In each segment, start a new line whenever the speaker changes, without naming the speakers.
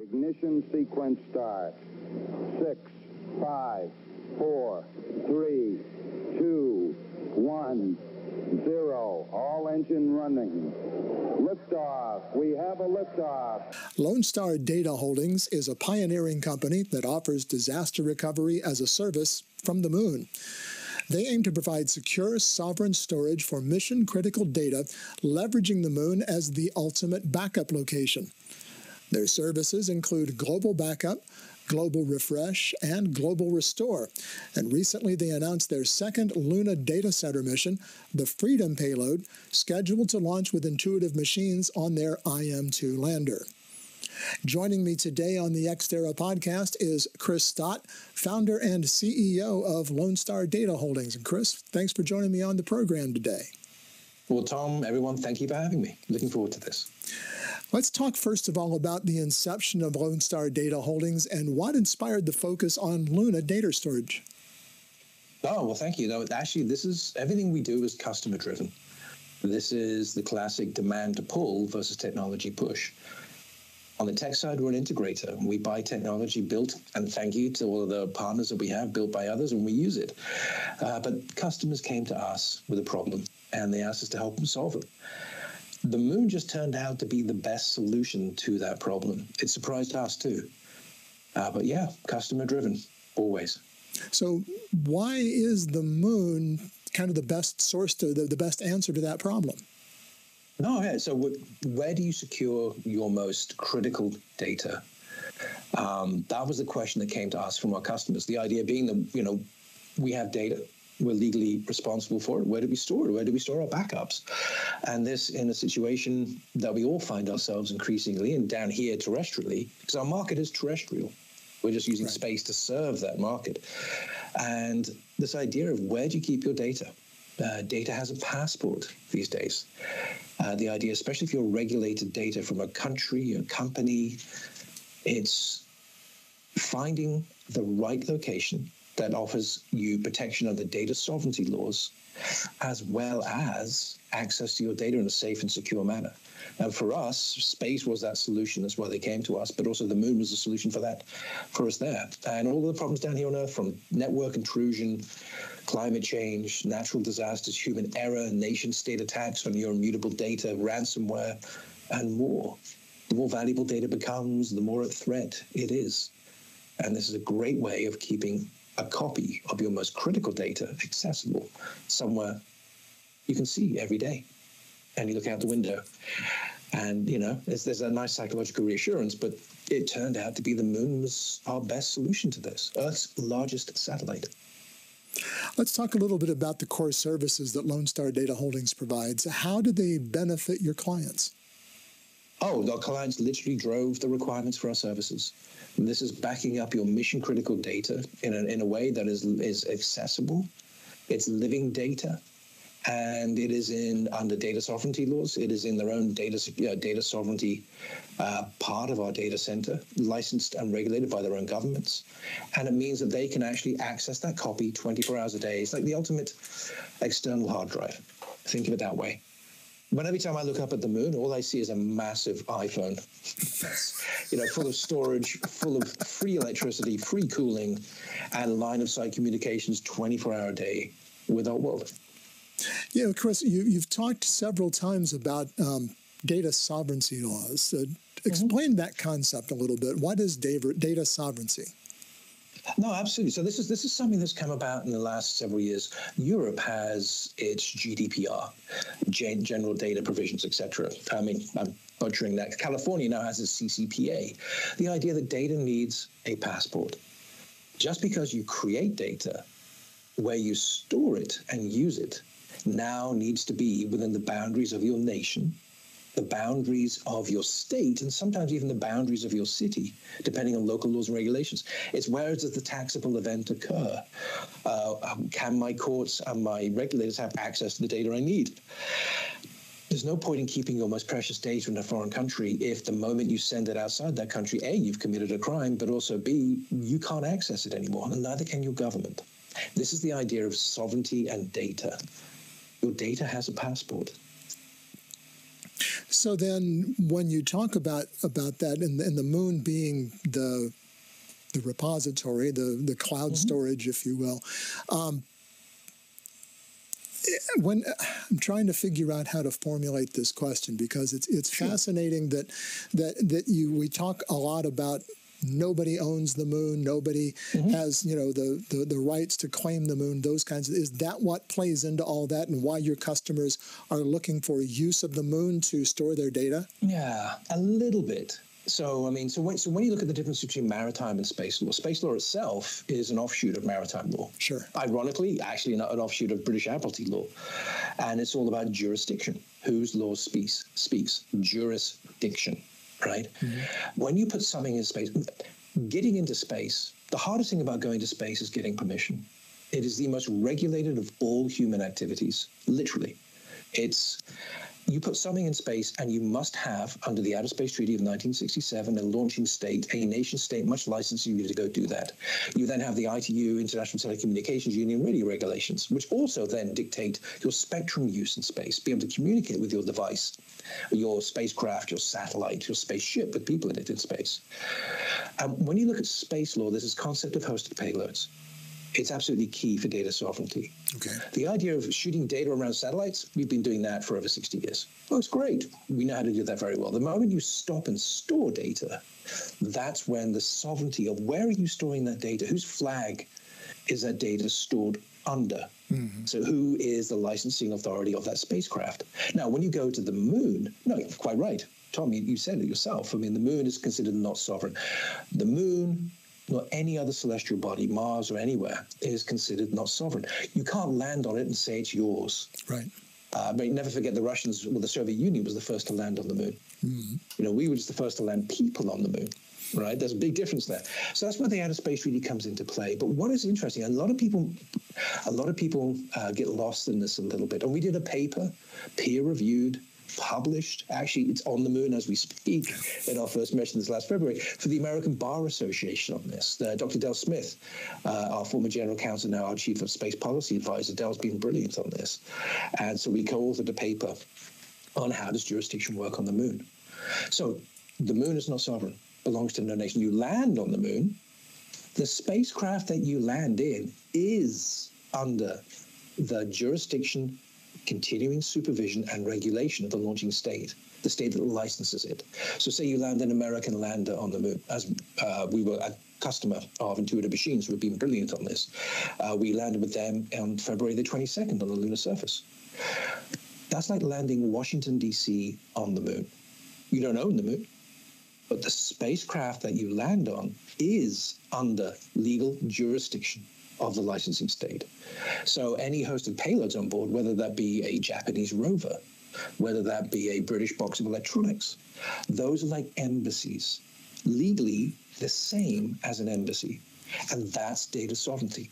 Ignition sequence start. 6, 5, 4, 3, 2, 1, 0. All engine running. Liftoff. We have a liftoff.
Lonestar Data Holdings is a pioneering company that offers disaster recovery as a service from the moon. They aim to provide secure, sovereign storage for mission-critical data, leveraging the moon as the ultimate backup location. Their services include global backup, global refresh, and global restore. And recently they announced their second Luna data center mission, the Freedom payload, scheduled to launch with Intuitive Machines on their IM-2 lander. Joining me today on the Ex Terra Podcast is Chris Stott, founder and CEO of Lonestar Data Holdings. And Chris, thanks for joining me on the program today.
Well, Tom, everyone, thank you for having me. Looking forward to this.
Let's talk first of all about the inception of Lonestar Data Holdings and what inspired the focus on Luna data storage.
Oh, well, thank you. No, actually, everything we do is customer driven. This is the classic demand to pull versus technology push. On the tech side, we're an integrator. We buy technology built, and thank you to all of the partners that we have, built by others, and we use it. But customers came to us with a problem, and they asked us to help them solve it. The moon just turned out to be the best solution to that problem. It surprised us too. But yeah, customer driven, always.
So why is the moon kind of the best source to the best answer to that problem?
No, yeah. So where do you secure your most critical data? That was the question that came to us from our customers. The idea being that, we have data. We're legally responsible for it. Where do we store it? Where do we store our backups? And this in a situation that we all find ourselves increasingly, and down here terrestrially, because our market is terrestrial. We're just using space to serve that market. And this idea of where do you keep your data? Data has a passport these days. The idea, especially if you're regulated data from a country, a company, it's finding the right location that offers you protection under data sovereignty laws, as well as access to your data in a safe and secure manner. And for us, space was that solution. That's why they came to us, but also the moon was the solution for that, for us there. And all the problems down here on Earth, from network intrusion, climate change, natural disasters, human error, nation-state attacks on your immutable data, ransomware, and more. The more valuable data becomes, the more a threat it is. And this is a great way of keeping a copy of your most critical data accessible somewhere you can see every day. And you look out the window and, there's a nice psychological reassurance, but it turned out to be the moon was our best solution to this, Earth's largest satellite.
Let's talk a little bit about the core services that Lonestar Data Holdings provides. How do they benefit your clients?
Oh, our clients literally drove the requirements for our services. And this is backing up your mission-critical data in a way that is accessible. It's living data, and it is under data sovereignty laws. It is in their own data sovereignty part of our data center, licensed and regulated by their own governments. And it means that they can actually access that copy 24 hours a day. It's like the ultimate external hard drive. Think of it that way. But every time I look up at the moon, all I see is a massive iPhone, full of storage, full of free electricity, free cooling, and line-of-sight communications 24-hour a day with our world.
Yeah, Chris, you've talked several times about data sovereignty laws. Explain that concept a little bit. What is data sovereignty?
No, absolutely. So this is something that's come about in the last several years. Europe has its GDPR, General Data Provisions, etc. I mean, I'm butchering that. California now has its CCPA. The idea that data needs a passport. Just because you create data, where you store it and use it now needs to be within the boundaries of your nation, the boundaries of your state, and sometimes even the boundaries of your city, depending on local laws and regulations. It's where does the taxable event occur? Can my courts and my regulators have access to the data I need? There's no point in keeping your most precious data in a foreign country if the moment you send it outside that country, A, you've committed a crime, but also B, you can't access it anymore, and neither can your government. This is the idea of sovereignty and data. Your data has a passport.
So then when you talk about that and the moon being the repository, the cloud storage, if you will, when I'm trying to figure out how to formulate this question, because it's fascinating that we talk a lot about nobody owns the moon, nobody has the rights to claim the moon, those kinds of. Is that what plays into all that, and why your customers are looking for use of the moon to store their data?
Yeah, a little bit. So, when you look at the difference between maritime and space law itself is an offshoot of maritime law. Sure. Ironically, actually, an offshoot of British admiralty law. And it's all about jurisdiction. Whose law speaks? Jurisdiction, right? When you put something in space, getting into space, the hardest thing about going to space is getting permission. It is the most regulated of all human activities, literally. You put something in space, and you must have, under the Outer Space Treaty of 1967, a launching state, a nation state, much licensing you to go do that. You then have the ITU, International Telecommunications Union radio regulations, which also then dictate your spectrum use in space, be able to communicate with your device, your spacecraft, your satellite, your spaceship with people in it in space. When you look at space law, there's this concept of hosted payloads. It's absolutely key for data sovereignty. Okay. The idea of shooting data around satellites, we've been doing that for over 60 years. Well, it's great. We know how to do that very well. The moment you stop and store data, that's when the sovereignty of where are you storing that data, whose flag is that data stored under? So who is the licensing authority of that spacecraft? Now, when you go to the moon, no, you're quite right. Tom, you said it yourself. The moon is considered not sovereign. The moon, nor any other celestial body, Mars or anywhere, is considered not sovereign. You can't land on it and say it's yours. Right. But never forget the Russians, the Soviet Union was the first to land on the moon. We were just the first to land people on the moon. Right? There's a big difference there. So that's where the outer space really comes into play. But what is interesting, a lot of people get lost in this a little bit. And we did a paper, peer-reviewed, published. Actually, it's on the moon as we speak in our first mission this last February for the American Bar Association on this. Dr. Del Smith, our former general counsel, now our chief of space policy advisor, Del's been brilliant on this. And so we co-authored a paper on how does jurisdiction work on the moon. So the moon is not sovereign, belongs to no nation. You land on the moon, the spacecraft that you land in is under the jurisdiction, continuing supervision and regulation of the launching state, the state that licenses it. So say you land an American lander on the moon, as we were a customer of Intuitive Machines, who have been brilliant on this. We landed with them on February the 22nd on the lunar surface. That's like landing Washington, D.C. on the moon. You don't own the moon, but the spacecraft that you land on is under legal jurisdiction of the licensing state. So any hosted payloads on board, whether that be a Japanese rover, whether that be a British box of electronics, those are like embassies, legally the same as an embassy. And that's data sovereignty.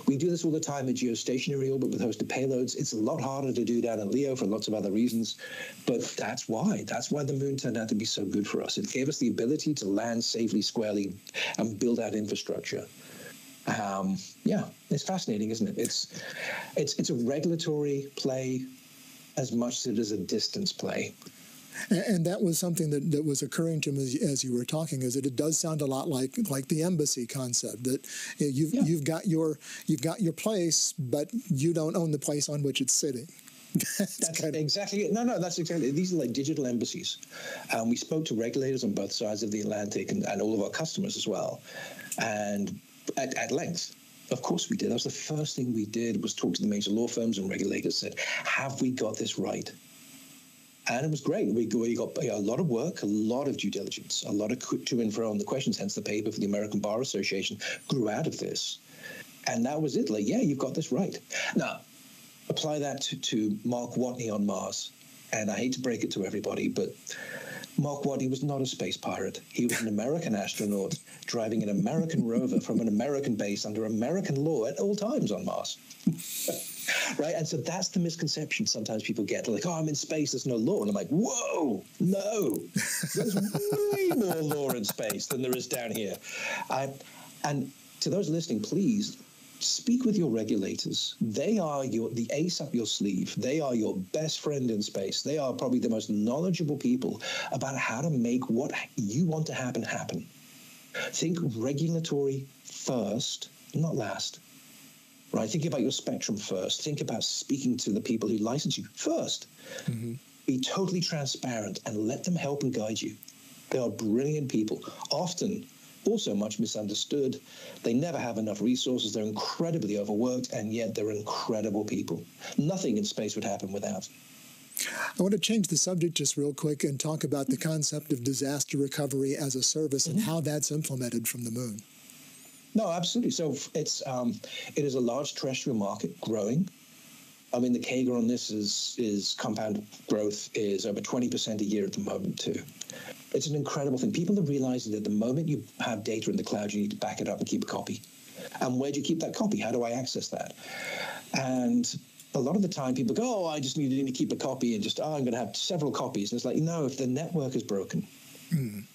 We do this all the time at geostationary orbit with hosted payloads. It's a lot harder to do down in LEO for lots of other reasons, but that's why the moon turned out to be so good for us. It gave us the ability to land safely, squarely, and build out infrastructure. It's fascinating, isn't it? It's a regulatory play as much as it is a distance play.
And that was something that was occurring to me as you were talking, is that it does sound a lot like the embassy concept, that you've got your place, but you don't own the place on which it's sitting.
That's exactly it. No, that's exactly it. These are like digital embassies. We spoke to regulators on both sides of the Atlantic and all of our customers as well, and at length. Of course we did. That was the first thing we did, was talk to the major law firms and regulators, said, have we got this right? And it was great. We got a lot of work, a lot of due diligence, a lot of to and fro on the questions, hence the paper for the American Bar Association grew out of this. And that was it. Like, yeah, you've got this right. Now, apply that to Mark Watney on Mars. And I hate to break it to everybody, but Mark Watney was not a space pirate. He was an American astronaut driving an American rover from an American base under American law at all times on Mars. Right? And so that's the misconception sometimes people get. They're like, oh, I'm in space, there's no law. And I'm like, whoa, no. There's way more law in space than there is down here. And to those listening, please speak with your regulators. They are the ace up your sleeve. They are your best friend in space. They are probably the most knowledgeable people about how to make what you want to happen. Think regulatory first, not last. Right? Think about your spectrum first. Think about speaking to the people who license you first. Mm-hmm. Be totally transparent and let them help and guide you. They are brilliant people, often also much misunderstood. They never have enough resources. They're incredibly overworked, and yet they're incredible people. Nothing in space would happen without.
I want to change the subject just real quick and talk about the concept of disaster recovery as a service and how that's implemented from the moon.
No, absolutely. So it is a large terrestrial market growing. I mean, the CAGR on this is compound growth is over 20% a year at the moment, too. It's an incredible thing. People are realizing that the moment you have data in the cloud, you need to back it up and keep a copy. And where do you keep that copy? How do I access that? And a lot of the time people go, oh, I just need to keep a copy and just, I'm going to have several copies. And it's like, no, if the network is broken,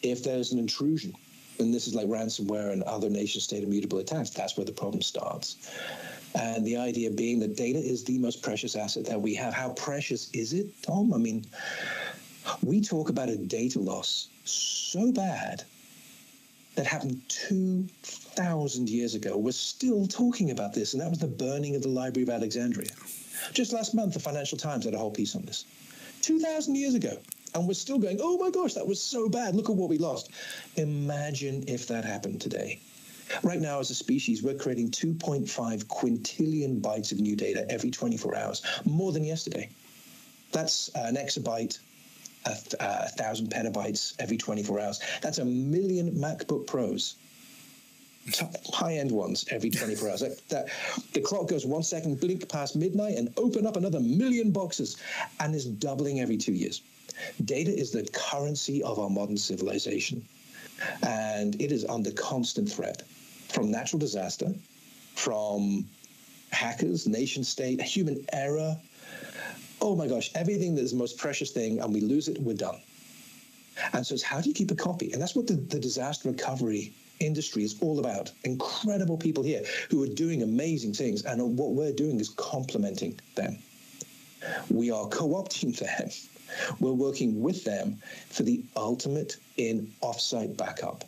if there's an intrusion, and this is like ransomware and other nation-state immutable attacks, that's where the problem starts. And the idea being that data is the most precious asset that we have. How precious is it, Tom? I mean, we talk about a data loss so bad that happened 2,000 years ago. We're still talking about this, and that was the burning of the Library of Alexandria. Just last month, the Financial Times had a whole piece on this. 2,000 years ago. And we're still going, oh my gosh, that was so bad. Look at what we lost. Imagine if that happened today. Right now, as a species, we're creating 2.5 quintillion bytes of new data every 24 hours, more than yesterday. That's an exabyte, 1,000 petabytes every 24 hours. That's 1 million MacBook Pros, high-end ones, every 24 hours. The clock goes 1 second, blink past midnight, and open up another 1 million boxes, and is doubling every 2 years. Data is the currency of our modern civilization, and it is under constant threat from natural disaster, from hackers, nation state, human error. Oh my gosh, everything that is the most precious thing, and we lose it, we're done. And so it's how do you keep a copy? And that's what the disaster recovery industry is all about. Incredible people here who are doing amazing things, and what we're doing is complementing them. We are co-opting them. We're working with them for the ultimate in offsite backup,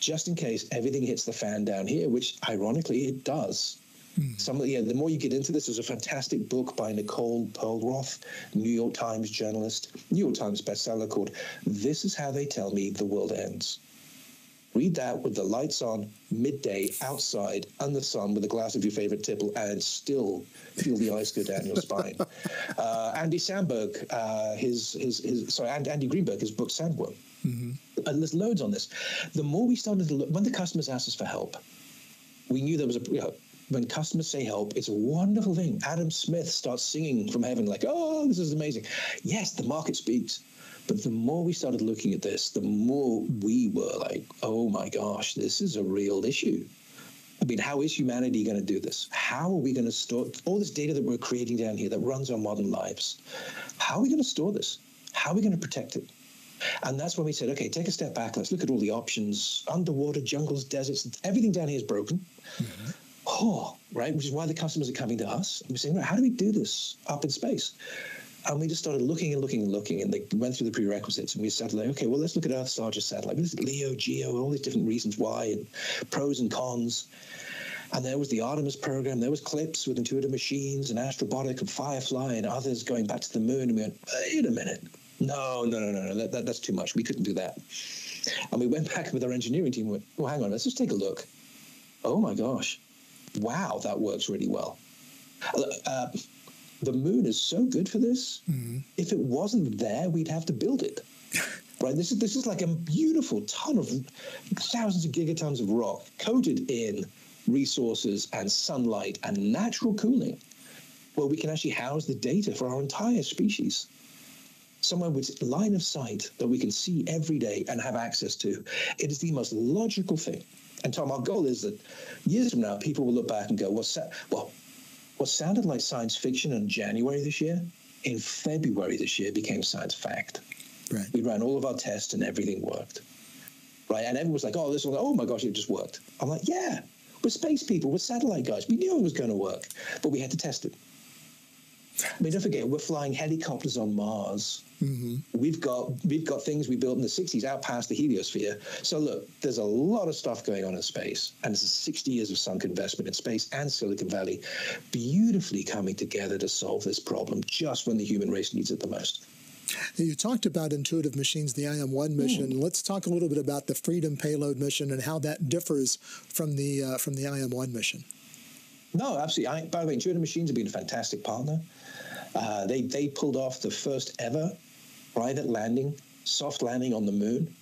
just in case everything hits the fan down here, which ironically it does. The more you get into this, there's a fantastic book by Nicole Perlroth, New York Times journalist, New York Times bestseller, called "This Is How They Tell Me the World Ends." Read that with the lights on, midday, outside, under the sun, with a glass of your favorite tipple, and still feel the ice go down your spine. Andy Greenberg, his book Sandworm. And there's loads on this. The more we started to look, when the customers asked us for help, we knew there was when customers say help, it's a wonderful thing. Adam Smith starts singing from heaven like, oh, this is amazing. Yes, the market speaks. But the more we started looking at this, the more we were like, oh my gosh, this is a real issue. I mean, how is humanity going to do this? How are we going to store all this data that we're creating down here that runs our modern lives? How are we going to store this? How are we going to protect it? And that's when we said, okay, take a step back. Let's look at all the options, underwater, jungles, deserts. Everything down here is broken. Right? Which is why the customers are coming to us. And we're saying, right, how do we do this up in space? And we just started looking, and they went through the prerequisites, and we started like, okay, well, let's look at Earth's largest satellite. This is LEO, GEO, all these different reasons why, and pros and cons. And there was the Artemis program. There was CLIPS with Intuitive Machines and Astrobotic and Firefly and others going back to the moon. And we went, wait a minute. No, that's too much. We couldn't do that. And we went back with our engineering team and went, well, hang on, let's just take a look. Oh, my gosh. Wow, that works really well. The moon is so good for this. If it wasn't there, we'd have to build it. Right? This is like a beautiful ton of thousands of gigatons of rock coated in resources and sunlight and natural cooling, where we can actually house the data for our entire species. Somewhere with line of sight that we can see every day and have access to. It is the most logical thing. And Tom, our goal is that years from now, people will look back and go, what sounded like science fiction in January this year, in February this year became science fact. Right. We ran all of our tests and everything worked. Right. And everyone was like, oh my gosh, it just worked. I'm like, yeah, We're space people. We're satellite guys. We knew it was going to work, but we had to test it. I mean, don't forget, we're flying helicopters on Mars. Mm-hmm. We've got things we built in the 60s out past the heliosphere. So look, there's a lot of stuff going on in space, and it's 60 years of sunk investment in space and Silicon Valley beautifully coming together to solve this problem just when the human race needs it the most.
You talked about Intuitive Machines, the IM-1 mission. Let's talk a little bit about the Freedom Payload mission and how that differs from the IM-1 mission.
No, absolutely. By the way, Intuitive Machines have been a fantastic partner. They pulled off the first ever private landing, soft landing on the moon.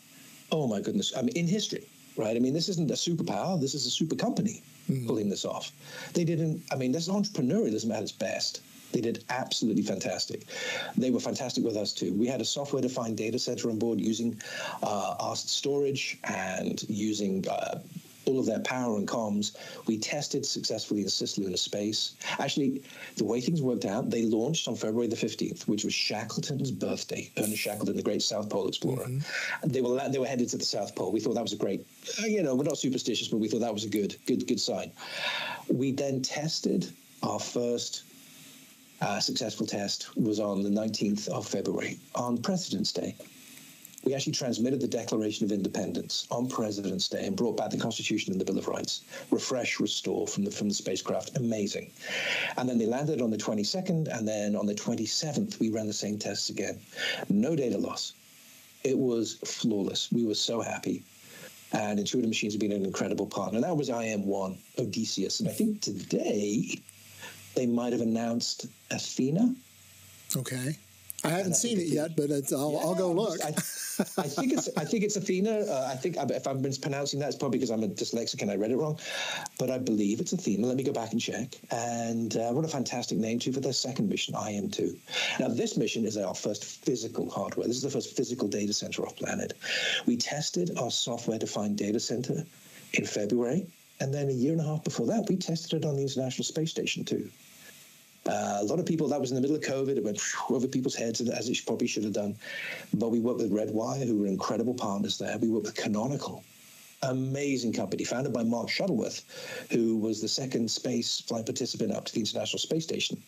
Oh, my goodness. I mean, in history, right? I mean, this isn't a superpower. This is a super company pulling this off. This is entrepreneurialism at its best. They did absolutely fantastic. They were fantastic with us, too. We had a software-defined data center on board using our storage and using all of their power and comms. We tested successfully in cislunar space. Actually, the way things worked out, they launched on February the 15th, which was Shackleton's birthday. Ernest Shackleton, the great South Pole explorer. Mm-hmm. They were headed to the South Pole. We thought that was a great, we're not superstitious, but we thought that was a good sign. We then tested our first successful test was on the 19th of February on President's Day. We actually transmitted the Declaration of Independence on President's Day and brought back the Constitution and the Bill of Rights. Refresh, restore from the spacecraft. Amazing. And then they landed on the 22nd, and then on the 27th, we ran the same tests again. No data loss. It was flawless. We were so happy. And Intuitive Machines have been an incredible partner. That was IM-1, Odysseus. And I think today they might have announced Athena.
Okay. I haven't seen it yet, but I'll go look.
I think it's Athena. I think if I'm mispronouncing that, it's probably because I'm a dyslexic and I read it wrong. But I believe it's Athena. Let me go back and check. And what a fantastic name too for their second mission, IM-2. Now this mission is our first physical hardware. This is the first physical data center off planet. We tested our software-defined data center in February, and then a year and a half before that, we tested it on the International Space Station too. A lot of people, that was in the middle of COVID, it went over people's heads, as it probably should have done. But we worked with Redwire, who were incredible partners there. We worked with Canonical, amazing company, founded by Mark Shuttleworth, who was the second space flight participant up to the International Space Station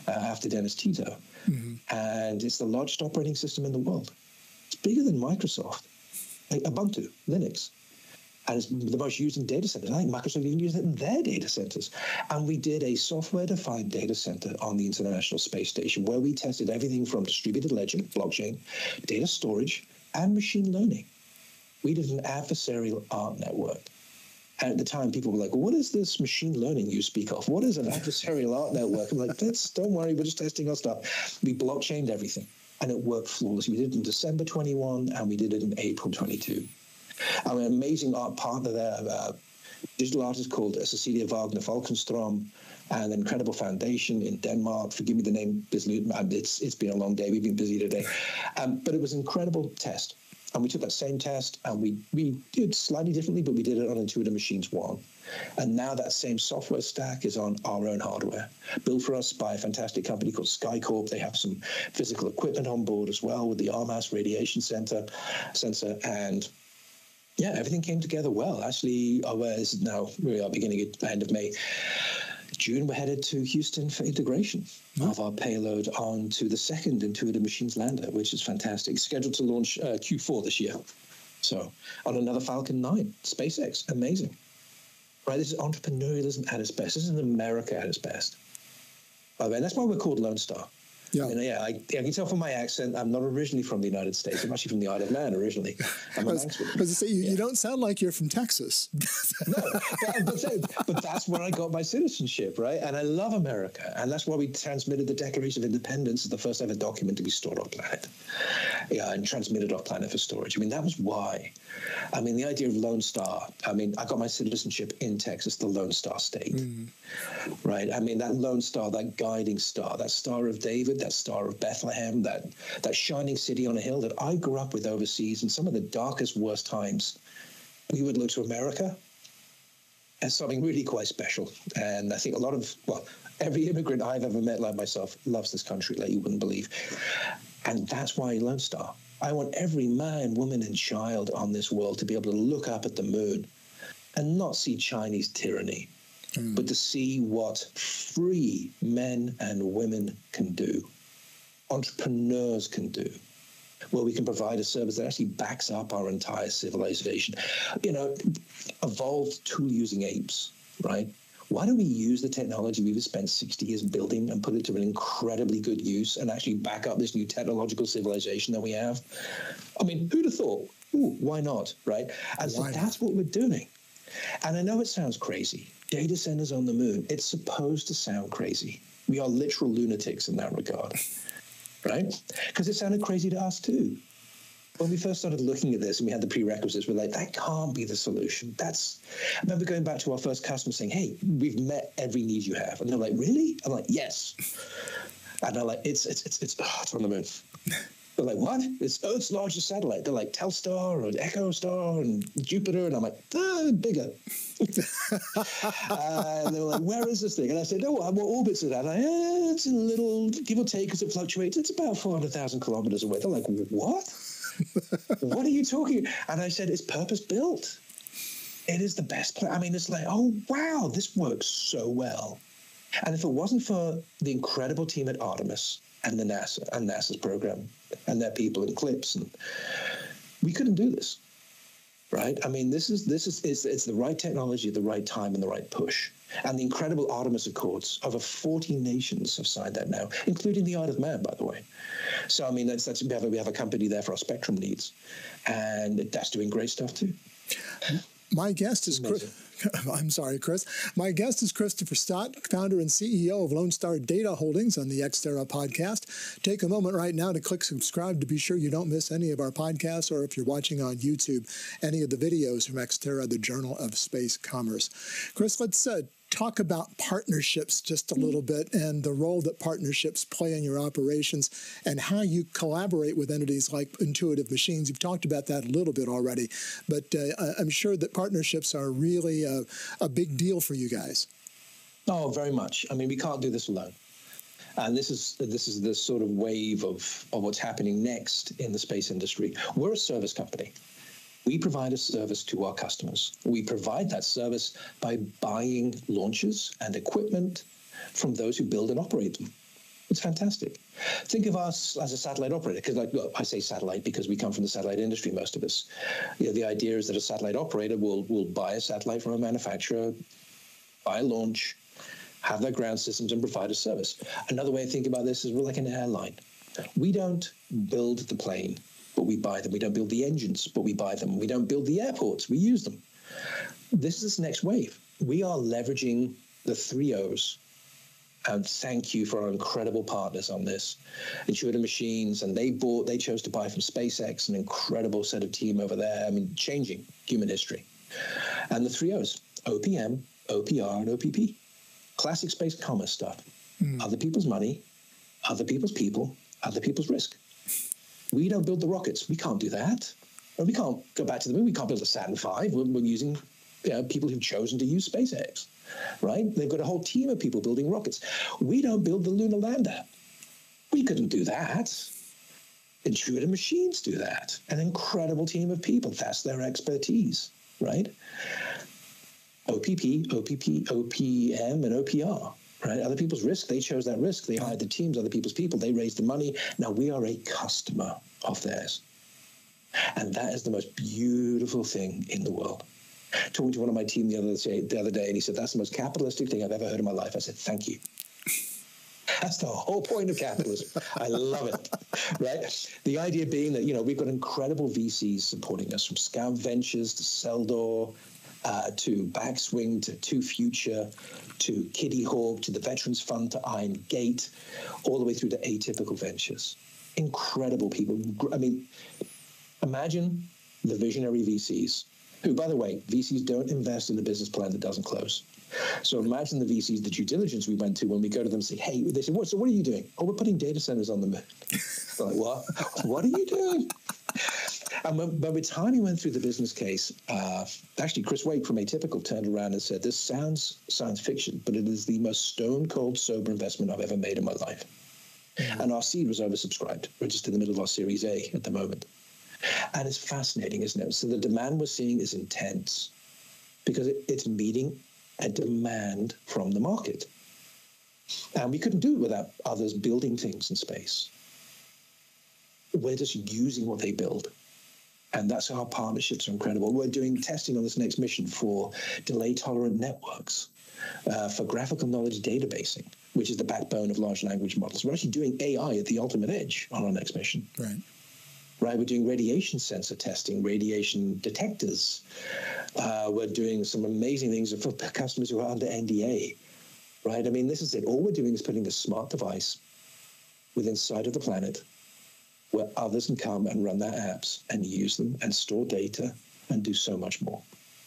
after Dennis Tito. Mm-hmm. And it's the largest operating system in the world. It's bigger than Microsoft, Ubuntu, Linux. And it's the most used in data centers. I think Microsoft even used it in their data centers. And we did a software-defined data center on the International Space Station where we tested everything from distributed ledger, blockchain, data storage, and machine learning. We did an adversarial art network. And at the time, people were like, what is this machine learning you speak of? What is an adversarial art network? I'm like, don't worry, we're just testing our stuff. We blockchained everything, and it worked flawlessly. We did it in December 21, and we did it in April 22. An amazing art partner there, digital artist called Cecilia Wagner Falkenstrom, and an incredible foundation in Denmark. Forgive me the name, it's been a long day. We've been busy today. But it was an incredible test. And we took that same test, and we did slightly differently, but we did it on Intuitive Machines 1. And now that same software stack is on our own hardware, built for us by a fantastic company called SkyCorp. They have some physical equipment on board as well with the RMAS radiation sensor, and yeah, everything came together well. Actually, now we are beginning at the end of May. June, we're headed to Houston for integration of our payload onto the second Intuitive Machines lander, which is fantastic. Scheduled to launch Q4 this year. So on another Falcon 9, SpaceX, amazing. Right, this is entrepreneurialism at its best. This is America at its best. By the way, that's why we're called Lonestar. Yeah, I can tell from my accent, I'm not originally from the United States. I'm actually from the Isle of Man originally.
You don't sound like you're from Texas.
No, but that's where I got my citizenship, right? And I love America. And that's why we transmitted the Declaration of Independence as the first ever document to be stored off planet. Yeah, and transmitted off planet for storage. I mean, that was why. I mean, the idea of Lone Star, I got my citizenship in Texas, the Lone Star State, right? I mean, that Lone Star, that guiding star, that Star of David, that Star of Bethlehem, that shining city on a hill that I grew up with overseas in some of the darkest, worst times. We would look to America as something really quite special. And I think every immigrant I've ever met like myself loves this country like you wouldn't believe. And that's why Lone Star. I want every man, woman, and child on this world to be able to look up at the moon and not see Chinese tyranny, but to see what free men and women can do, entrepreneurs can do, where we can provide a service that actually backs up our entire civilization. Evolved tool-using apes, right? Why don't we use the technology we've spent 60 years building and put it to an incredibly good use and actually back up this new technological civilization that we have? I mean, who'd have thought? Ooh, why not, right? And so that's what we're doing. And I know it sounds crazy. Data centers on the moon, it's supposed to sound crazy. We are literal lunatics in that regard, right? Because it sounded crazy to us too. When we first started looking at this and we had the prerequisites, we're like, that can't be the solution. I remember going back to our first customer saying, hey, we've met every need you have. And they're like, really? I'm like, yes. And they're like, it's on the moon. They're like, what? It's Earth's largest satellite. They're like, Telstar and EchoStar and Jupiter. And I'm like, bigger. And they were like, where is this thing? And I said, what orbits it at? It's a little, give or take, because it fluctuates. It's about 400,000 kilometers away. They're like, what? What are you talking? And I said, it's purpose built. It is the best plan. I mean, it's like, oh, wow, this works so well. And if it wasn't for the incredible team at Artemis and NASA's program and their people and CLIPS, and we couldn't do this, right? I mean, it's the right technology at the right time and the right push. And the incredible Artemis Accords, over 40 nations have signed that now, including the Isle of Man, by the way. So, I mean, we have a company there for our spectrum needs, and that's doing great stuff too.
My guest is Chris. My guest is Christopher Stott, founder and CEO of Lonestar Data Holdings on the Ex Terra Podcast. Take a moment right now to click subscribe to be sure you don't miss any of our podcasts, or if you're watching on YouTube, any of the videos from Ex Terra, the Journal of Space Commerce. Chris, let's talk about partnerships just a little bit and the role that partnerships play in your operations and how you collaborate with entities like Intuitive Machines. You've talked about that a little bit already, but I'm sure that partnerships are really a big deal for you guys.
Oh, very much. I mean, we can't do this alone. And this is the sort of wave of what's happening next in the space industry. We're a service company. We provide a service to our customers. We provide that service by buying launches and equipment from those who build and operate them. It's fantastic. Think of us as a satellite operator, because I say satellite because we come from the satellite industry, most of us. The idea is that a satellite operator will buy a satellite from a manufacturer, buy a launch, have their ground systems, and provide a service. Another way to think about this is we're like an airline. We don't build the plane, but we buy them. We don't build the engines, but we buy them. We don't build the airports, we use them. This is this next wave. We are leveraging the 3 O's. And thank you for our incredible partners on this. Intuitive Machines, and they chose to buy from SpaceX, an incredible set of team over there. I mean, changing human history. And the 3 O's, OPM, OPR, and OPP. Classic space commerce stuff. Other people's money, other people's people, other people's risk. We don't build the rockets. We can't do that. We can't go back to the moon. We can't build a Saturn V. We're using people who've chosen to use SpaceX, right? They've got a whole team of people building rockets. We don't build the lunar lander. We couldn't do that. Intuitive Machines do that. An incredible team of people. That's their expertise, right? OPP, OPM, and OPR. Right? Other people's risk, they chose that risk. They hired the teams, other people's people. They raised the money. Now we are a customer of theirs. And that is the most beautiful thing in the world. Talking to one of my team the other day, and he said, that's the most capitalistic thing I've ever heard in my life. I said, thank you. That's the whole point of capitalism. I love it, right? The idea being that, we've got incredible VCs supporting us, from Scout Ventures to Seldor, to Backswing, to Two Future, to Kitty Hawk, to the Veterans Fund, to Iron Gate, all the way through to Atypical Ventures. Incredible people. I mean, imagine the visionary VCs, who, by the way, VCs don't invest in a business plan that doesn't close. So imagine the VCs, the due diligence we went to when we go to them and say, hey, they say, what are you doing? Oh, we're putting data centers on the moon. They're like, what? What are you doing? And by the time we went through the business case, actually Chris Wake from Atypical turned around and said, this sounds science fiction, but it is the most stone-cold sober investment I've ever made in my life. Mm-hmm. And our seed was oversubscribed. We're just in the middle of our Series A at the moment. And it's fascinating, isn't it? So the demand we're seeing is intense. because it's meeting a demand from the market. And we couldn't do it without others building things in space. We're just using what they build. And that's how our partnerships are incredible. We're doing testing on this next mission for delay-tolerant networks, for graphical knowledge databasing, which is the backbone of large language models. We're actually doing AI at the ultimate edge on our next mission. Right, we're doing radiation sensor testing, radiation detectors. We're doing some amazing things for customers who are under NDA, right? I mean, this is it. All we're doing is putting a smart device within sight of the planet where others can come and run their apps and use them and store data and do so much more.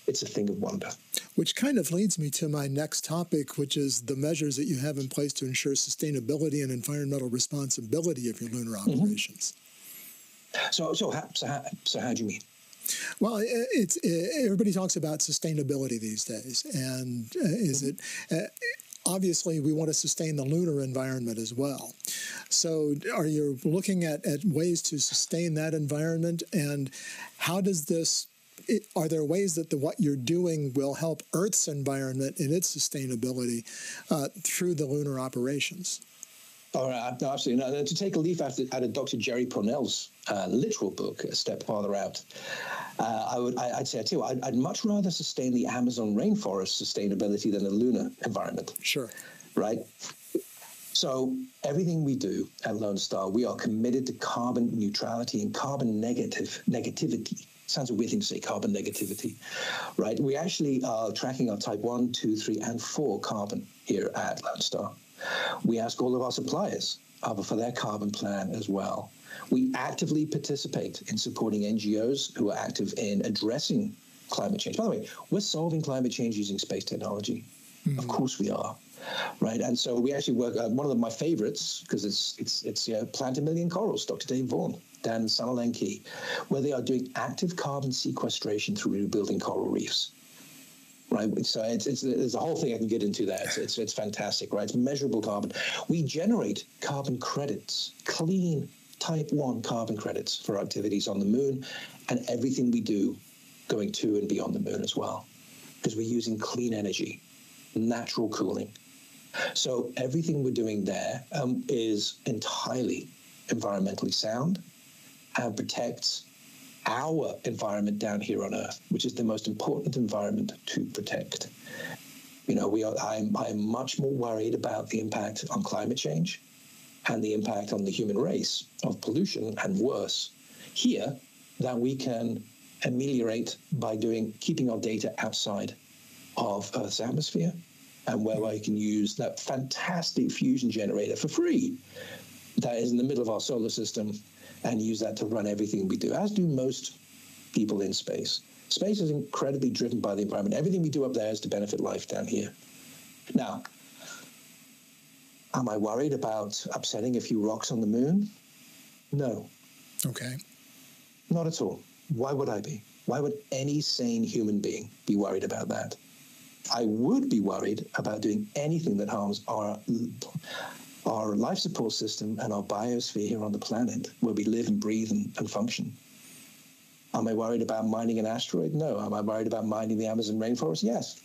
It's a thing of wonder.
Which kind of leads me to my next topic, which is the measures that you have in place to ensure sustainability and environmental responsibility of your lunar operations.
So how do you mean?
Well, it's everybody talks about sustainability these days, and obviously we want to sustain the lunar environment as well. So are you looking at ways to sustain that environment, and how does this, are there ways that what you're doing will help Earth's environment and its sustainability through the lunar operations?
All right, no, absolutely. Now, to take a leaf out of Dr. Jerry Pournelle's literal book, A Step Farther Out, I'd say, too, I'd much rather sustain the Amazon rainforest sustainability than the lunar environment.
Sure.
Right? So everything we do at Lone Star, we are committed to carbon neutrality and carbon negativity. Sounds a weird thing to say, carbon negativity, right? We actually are tracking our type 1, 2, 3, and 4 carbon here at Lone Star. We ask all of our suppliers for their carbon plan as well. We actively participate in supporting NGOs who are active in addressing climate change. By the way, we're solving climate change using space technology. Mm-hmm. Of course we are, right? And so we actually work, one of my favorites, because it's Plant a Million Corals, Dr. Dave Vaughan, down in Sunderland Key, where they are doing active carbon sequestration through rebuilding coral reefs. Right, so there's a whole thing I can get into there. It's fantastic, right? It's measurable carbon. We generate carbon credits, clean type 1 carbon credits for activities on the moon, and everything we do going to and beyond the moon as well, because we're using clean energy, natural cooling. So everything we're doing there is entirely environmentally sound and protects our environment down here on Earth, which is the most important environment to protect. You know, I'm much more worried about the impact on climate change and the impact on the human race of pollution and worse here that we can ameliorate by keeping our data outside of Earth's atmosphere, and where I can use that fantastic fusion generator for free that is in the middle of our solar system, and use that to run everything we do, as do most people in space. Space is incredibly driven by the environment. Everything we do up there is to benefit life down here. Now, am I worried about upsetting a few rocks on the moon? No.
Okay.
Not at all. Why would I be? Why would any sane human being be worried about that? I would be worried about doing anything that harms our life support system and our biosphere here on the planet where we live and breathe and function. Am I worried about mining an asteroid? No. Am I worried about mining the Amazon rainforest? Yes.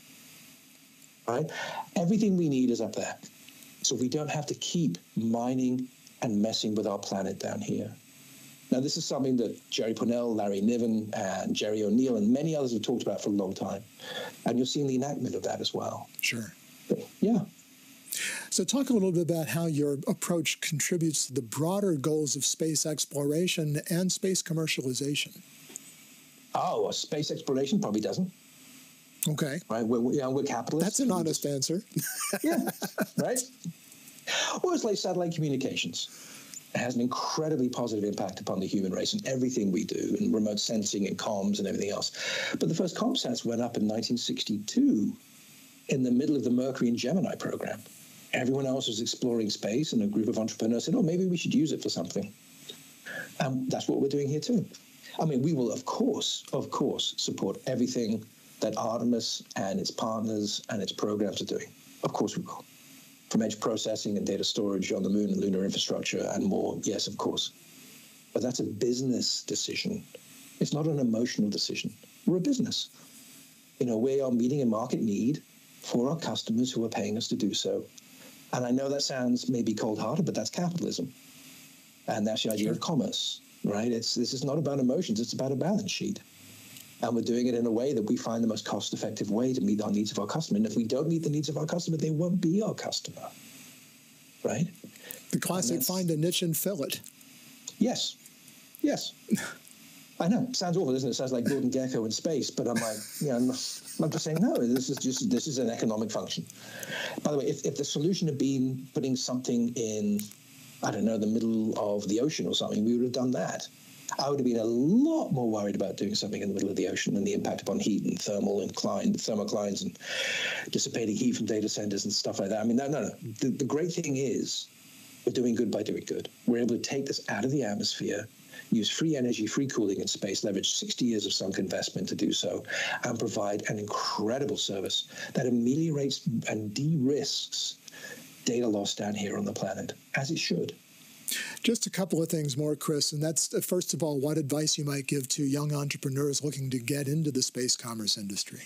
Right? Everything we need is up there. So we don't have to keep mining and messing with our planet down here. Now, this is something that Jerry Pournelle, Larry Niven, and Jerry O'Neill, and many others have talked about for a long time. And you're seeing the enactment of that as well.
Sure.
But, yeah.
So talk a little bit about how your approach contributes to the broader goals of space exploration and space commercialization.
Oh, space exploration probably doesn't.
Okay.
Right? We're capitalists.
That's an honest answer.
Yeah, right? Or it's like satellite communications. It has an incredibly positive impact upon the human race and everything we do, and remote sensing and comms and everything else. But the first ComSats went up in 1962 in the middle of the Mercury and Gemini program. Everyone else was exploring space, and a group of entrepreneurs said, oh, maybe we should use it for something. That's what we're doing here too. I mean, we will, of course, support everything that Artemis and its partners and its programs are doing. Of course we will. From edge processing and data storage on the moon and lunar infrastructure and more, yes, of course. But that's a business decision. It's not an emotional decision. We're a business. we are meeting a market need for our customers who are paying us to do so. And I know that sounds maybe cold-hearted, but that's capitalism. And that's the idea of commerce, right? This is not about emotions. It's about a balance sheet. And we're doing it in a way that we find the most cost-effective way to meet our needs of our customer. And if we don't meet the needs of our customer, they won't be our customer, right?
The classic find a niche and fill it.
Yes. I know. It sounds awful, doesn't it? It sounds like Gordon Gekko in space, but I'm like, I'm just saying, no, this is an economic function. By the way, if the solution had been putting something in, I don't know, the middle of the ocean or something, we would have done that. I would have been a lot more worried about doing something in the middle of the ocean and the impact upon heat and thermoclines and dissipating heat from data centers and stuff like that. I mean, no. The great thing is we're doing good by doing good. We're able to take this out of the atmosphere, use free energy, free cooling in space, leverage 60 years of sunk investment to do so, and provide an incredible service that ameliorates and de-risks data loss down here on the planet, as it should.
Just a couple of things more, Chris, and that's, first of all, what advice you might give to young entrepreneurs looking to get into the space commerce industry?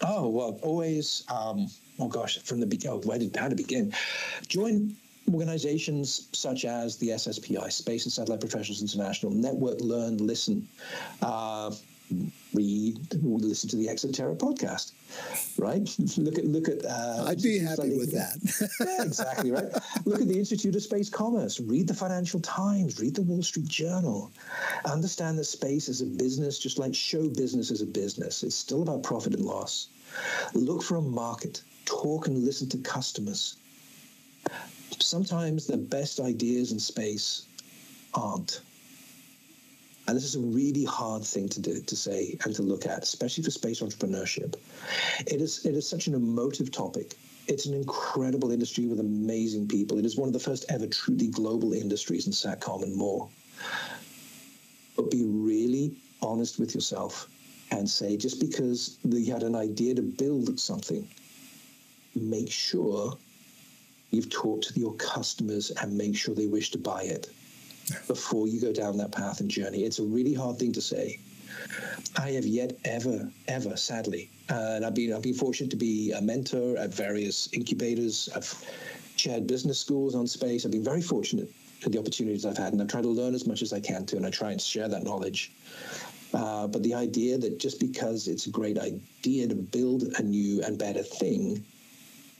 Oh, well, always, from the beginning, how to begin? Join organizations such as the SSPI, Space and Satellite Professionals International, network, learn, listen. Listen to the Ex Terra Podcast, right? Look at.
I'd be happy with that.
Yeah, exactly, right. Look at the Institute of Space Commerce. Read the Financial Times. Read the Wall Street Journal. Understand that space is a business, just like show business is a business. It's still about profit and loss. Look for a market. Talk and listen to customers. Sometimes the best ideas in space aren't. And this is a really hard thing to say and to look at, especially for space entrepreneurship. It is such an emotive topic. It's an incredible industry with amazing people. It is one of the first ever truly global industries in SATCOM and more. But be really honest with yourself and say, just because you had an idea to build something, make sure you've talked to your customers and make sure they wish to buy it before you go down that path and journey. It's a really hard thing to say. I have yet ever, sadly, and I've been fortunate to be a mentor at various incubators. I've chaired business schools on space. I've been very fortunate for the opportunities I've had, and I try to learn as much as I can too, and I try and share that knowledge. But the idea that just because it's a great idea to build a new and better thing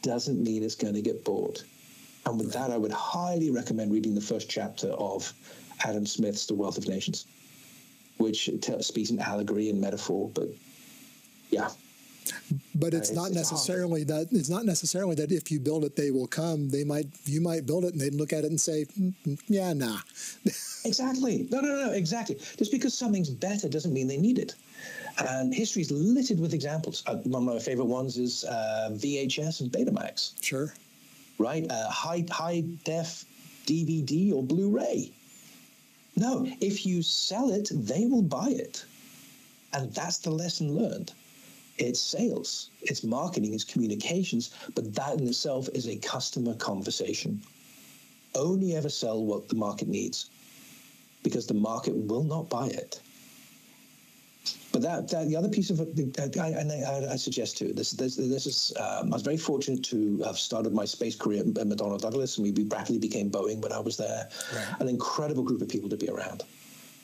doesn't mean it's going to get bought. And with that, I would highly recommend reading the first chapter of Adam Smith's The Wealth of Nations, which speaks in allegory and metaphor. But yeah,
but it's not necessarily that if you build it, they will come. You might build it and they'd look at it and say, yeah, nah.
Exactly. No, exactly. Just because something's better doesn't mean they need it. And history is littered with examples. One of my favorite ones is VHS and Betamax.
Sure.
Right? High def DVD or Blu-ray. No, if you sell it, they will buy it. And that's the lesson learned. It's sales, it's marketing, it's communications, but that in itself is a customer conversation. Only ever sell what the market needs, because the market will not buy it. But that the other piece of it, I suggest too. This is. I was very fortunate to have started my space career at McDonnell Douglas, and we rapidly became Boeing when I was there. Right. An incredible group of people to be around.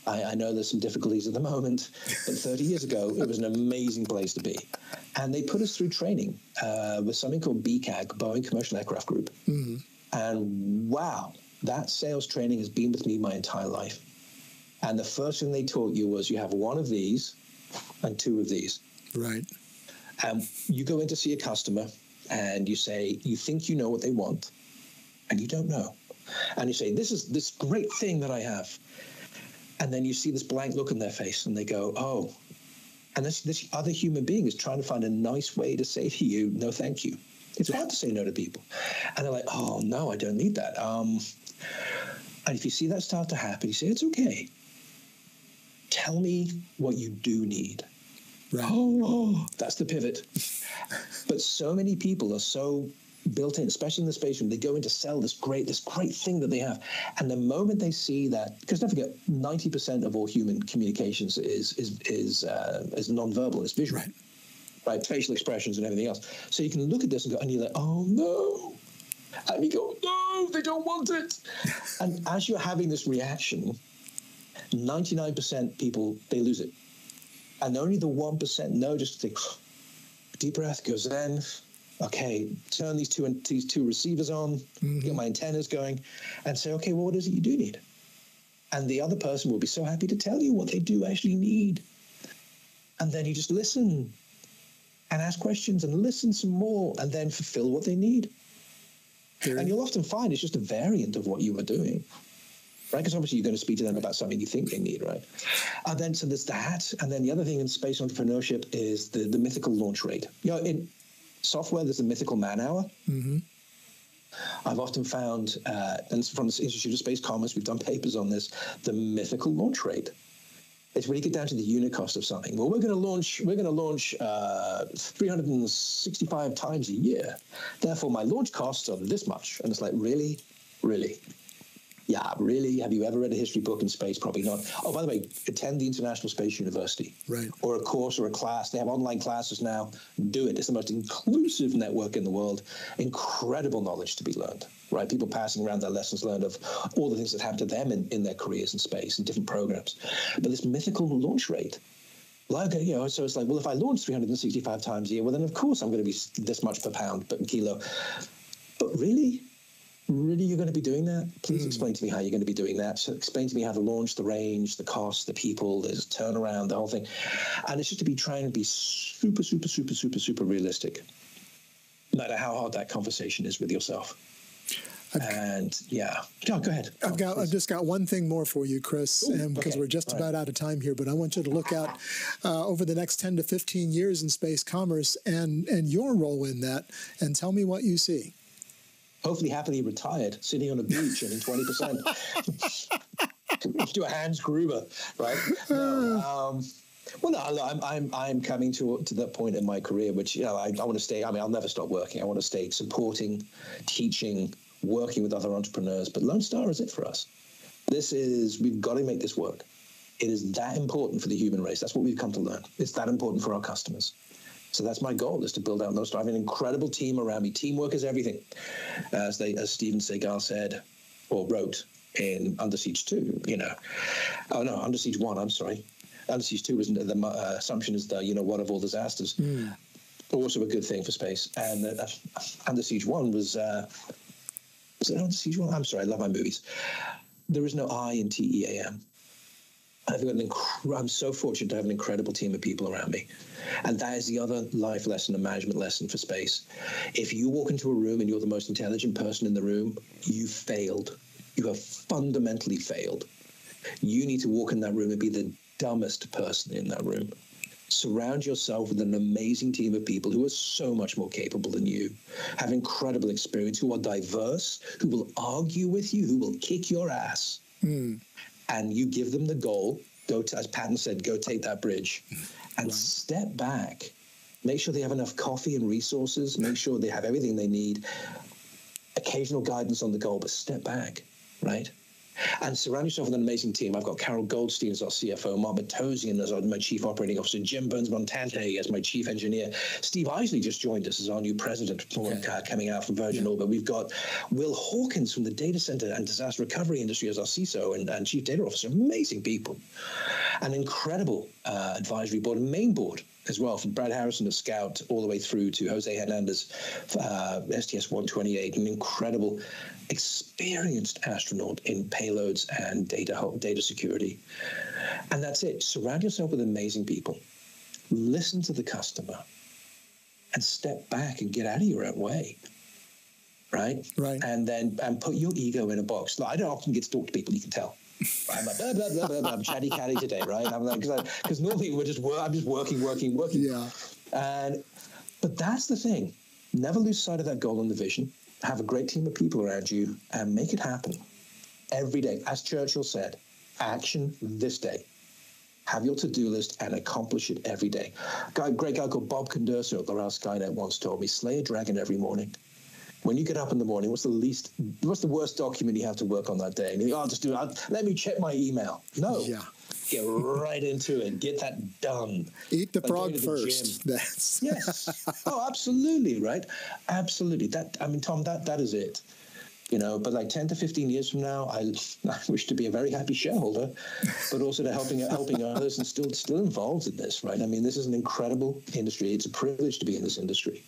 I know there's some difficulties at the moment, but 30 years ago, it was an amazing place to be. And they put us through training with something called BCAG, Boeing Commercial Aircraft Group. Mm-hmm. And wow, that sales training has been with me my entire life. And the first thing they taught you was you have one of these and two of these.
Right.
You go in to see a customer and you say, you think you know what they want, and you don't know. And you say, this is this great thing that I have. And then you see this blank look on their face and they go, oh. And this other human being is trying to find a nice way to say to you, no, thank you. It's hard to say no to people. And they're like, oh, no, I don't need that. And if you see that start to happen, you say, it's okay. Tell me what you do need. Right. Oh, that's the pivot. But so many people are so built in, especially in the space room, they go in to sell this great thing that they have. And the moment they see that, because don't forget, 90% of all human communications is nonverbal, it's visual. Right. right? Facial expressions and everything else. So you can look at this and go, and you're like, oh no. And you go, no, they don't want it. And as you're having this reaction, 99% people, they lose it. And only the 1% know, just think, deep breath, goes in. Okay, turn these two receivers on, get my antennas going, and say, okay, well, what is it you do need? And the other person will be so happy to tell you what they do actually need. And then you just listen and ask questions and listen some more and then fulfill what they need. And you'll often find it's just a variant of what you were doing, right? Because obviously you're going to speak to them about something you think they need, right? And then so there's that. And then the other thing in space entrepreneurship is the mythical launch rate. You know, in software, there's a mythical man hour. I've often found, and from the Institute of Space Commerce, we've done papers on this, the mythical launch rate. It's when you get down to the unit cost of something. Well, we're going to launch 365 times a year. Therefore, my launch costs are this much. And it's like, really? Really? Yeah, really? Have you ever read a history book in space? Probably not. Oh, by the way, attend the International Space University.
Right. Or
a course or a class. They have online classes now. Do it. It's the most inclusive network in the world. Incredible knowledge to be learned, right? People passing around their lessons learned of all the things that happened to them in their careers in space and different programs. But this mythical launch rate, like, you know, so it's like, well, if I launch 365 times a year, well, then of course I'm going to be this much per pound, per kilo. But really? Really, you're going to be doing that? Please explain to me how you're going to be doing that. So explain to me how to launch, the range, the cost, the people, there's turnaround, the whole thing. And it's just to be trying to be super, super, super, super, super realistic, no matter how hard that conversation is with yourself. Go ahead.
I've just got one thing more for you, Chris, because we're just about out of time here, but I want you to look out over the next 10 to 15 years in space commerce and your role in that, and tell me what you see.
Hopefully happily retired, sitting on a beach and in 20%. Do a Hans Gruber, right? No, I'm coming to that point in my career, which, you know, I want to stay. I mean, I'll never stop working. I want to stay supporting, teaching, working with other entrepreneurs. But Lonestar is it for us. We've got to make this work. It is that important for the human race. That's what we've come to learn. It's that important for our customers. So that's my goal, is to build out Lonestar. I have an incredible team around me. Teamwork is everything, as Steven Seagal said, or wrote in Under Siege 2, you know. Oh, no, Under Siege 1, I'm sorry. Under Siege 2 isn't the assumption is the, you know, what of all disasters. Also a good thing for space. And Under Siege 1 was it Under Siege 1? I'm sorry, I love my movies. There is no I in TEAM. I'm so fortunate to have an incredible team of people around me. And that is the other life lesson, a management lesson for space. If you walk into a room and you're the most intelligent person in the room, you failed. You have fundamentally failed. You need to walk in that room and be the dumbest person in that room. Surround yourself with an amazing team of people who are so much more capable than you, have incredible experience, who are diverse, who will argue with you, who will kick your ass. And you give them the goal, as Patton said, go take that bridge, and step back. Make sure they have enough coffee and resources. Make sure they have everything they need. Occasional guidance on the goal, but step back, right? And surround yourself with an amazing team. I've got Carol Goldstein as our CFO, Mark Matosian as my Chief Operating Officer, Jim Burns-Montante as my Chief Engineer. Steve Isley just joined us as our new President, coming out from Virgin Orbit. We've got Will Hawkins from the data center and disaster recovery industry as our CISO and Chief Data Officer. Amazing people. An incredible advisory board and main board as well, from Brad Harrison at Scout all the way through to Jose Hernandez, STS-128, an incredible, experienced astronaut in payloads and data security. And that's it. Surround yourself with amazing people. Listen to the customer and step back and get out of your own way. Right? And put your ego in a box. Like, I don't often get to talk to people, you can tell. I'm like, blah, blah, blah, blah, blah. I'm chatty catty today, right? I'm like, because normally I'm just working.
Yeah.
But that's the thing. Never lose sight of that goal and the vision. Have a great team of people around you and make it happen every day. As Churchill said, action this day. Have your to-do list and accomplish it every day. A great guy called Bob Condurso at Loral Skynet once told me, slay a dragon every morning. When you get up in the morning, what's the worst document you have to work on that day? And you think, I'll just do it. Let me check my email. No.
Yeah.
Get right into it. Get that done.
Eat the
Like
frog
going to the
first.
gym.
That's
Yes. Oh, absolutely. Right. Absolutely. Tom, that is it. But like 10 to 15 years from now, I wish to be a very happy shareholder, but also to helping others and still involved in this, right? I mean, this is an incredible industry. It's a privilege to be in this industry.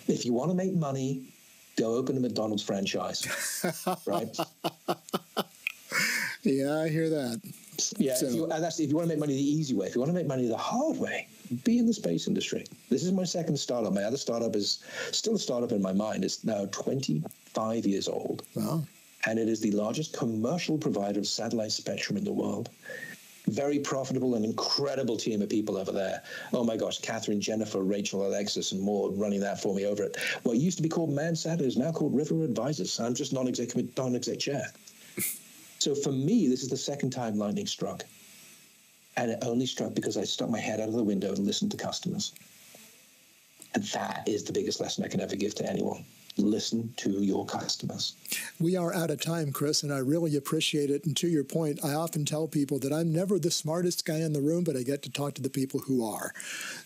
If you want to make money, go open a McDonald's franchise, right?
Yeah, I hear that.
Yeah, if you want to make money the easy way, if you want to make money the hard way, be in the space industry. This is my second startup. My other startup is still a startup in my mind. It's now 25 years old.
Wow.
And it is the largest commercial provider of satellite spectrum in the world. Very profitable and incredible team of people over there. Oh my gosh, Catherine, Jennifer, Rachel, Alexis, and more running that for me over at what used to be called Mansat is now called River Advisors. I'm just non-exec chair. So for me, this is the second time lightning struck. And it only struck because I stuck my head out of the window and listened to customers. And that is the biggest lesson I can ever give to anyone. Listen to your customers.
We are out of time, Chris, and I really appreciate it. And to your point, I often tell people that I'm never the smartest guy in the room, but I get to talk to the people who are.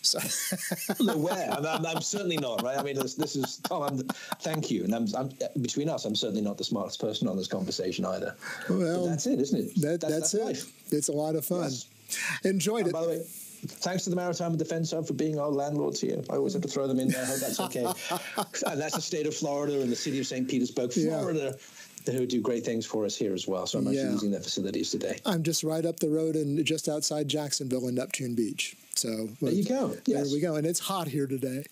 So
I'm certainly not, right? I mean, this is Tom. Thank you, and I'm between us, I'm certainly not the smartest person on this conversation either.
Well,
but that's it, isn't it?
That's it.
Life.
It's a lot of fun.
Yes.
Enjoyed it.
By the way, thanks to the Maritime and Defense Hub for being our landlords here. I always have to throw them in there. I hope that's okay. And that's the state of Florida and the city of St. Petersburg, Florida, who do great things for us here as well. So I'm actually using their facilities today.
I'm just right up the road and just outside Jacksonville and Neptune Beach. So
there you go.
There we go. And it's hot here today.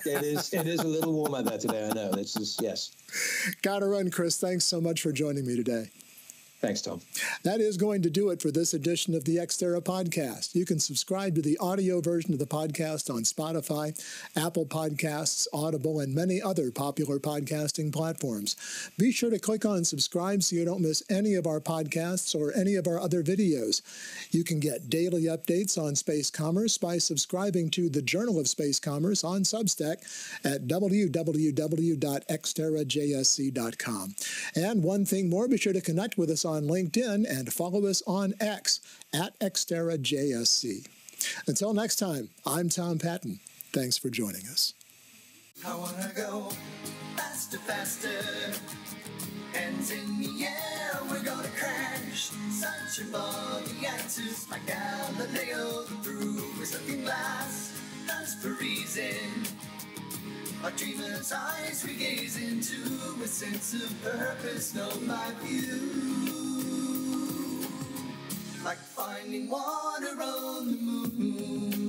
It is a little warmer there today. I know. This is, yes.
Gotta run, Chris. Thanks so much for joining me today.
Thanks, Tom.
That is going to do it for this edition of the Ex Terra Podcast. You can subscribe to the audio version of the podcast on Spotify, Apple Podcasts, Audible, and many other popular podcasting platforms. Be sure to click on subscribe so you don't miss any of our podcasts or any of our other videos. You can get daily updates on space commerce by subscribing to the Journal of Space Commerce on Substack at www.xterrajsc.com. And one thing more, be sure to connect with us on LinkedIn and follow us on X at Ex Terra JSC. Until next time, I'm Tom Patton. Thanks for joining us.
I wanna go faster, faster. Hands in the air, we're gonna crash. Searching for the answers like Galileo through his looking glass. Thirst for reason. Our dreamer's eyes we gaze into a sense of purpose, no my view. Like finding water on the moon.